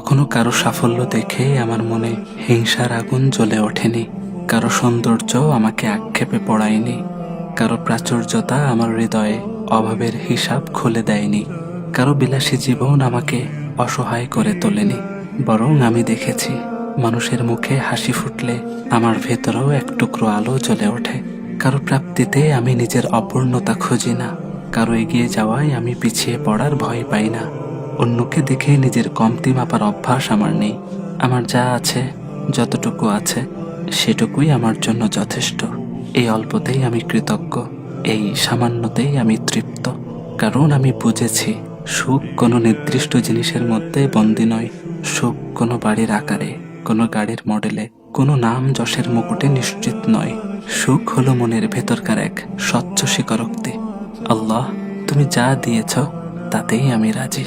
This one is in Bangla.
কখনো কারো সাফল্য দেখে আমার মনে হিংসার আগুন জ্বলে ওঠেনি। কারো সৌন্দর্য আমাকে আক্ষেপে পড়ায়নি। কারো প্রাচুর্যতা আমার হৃদয়ে অভাবের হিসাব খুলে দেয়নি। কারো বিলাসী জীবন আমাকে অসহায় করে তোলেনি। বরং আমি দেখেছি, মানুষের মুখে হাসি ফুটলে আমার ভেতরেও এক টুকরো আলো জ্বলে ওঠে। কারো প্রাপ্তিতে আমি নিজের অপূর্ণতা খুঁজি না। কারো এগিয়ে যাওয়ায় আমি পিছিয়ে পড়ার ভয় পাই না। অন্যকে দেখে নিজের কমতি মাপার অভ্যাস আমার নেই। আমার যা আছে, যতটুকু আছে, সেটুকুই আমার জন্য যথেষ্ট। এই অল্পতেই আমি কৃতজ্ঞ, এই সামান্যতেই আমি তৃপ্ত। কারণ আমি বুঝেছি, সুখ কোনো নির্দিষ্ট জিনিসের মধ্যে বন্দী নয়। সুখ কোনো বাড়ির আকারে, কোনো গাড়ির মডেলে, কোনো নাম যশের মুকুটে নিশ্চিত নয়। সুখ হলো মনের ভেতরকার এক স্বচ্ছ স্বীকারোক্তি। আল্লাহ, তুমি যা দিয়েছ তাতেই আমি রাজি।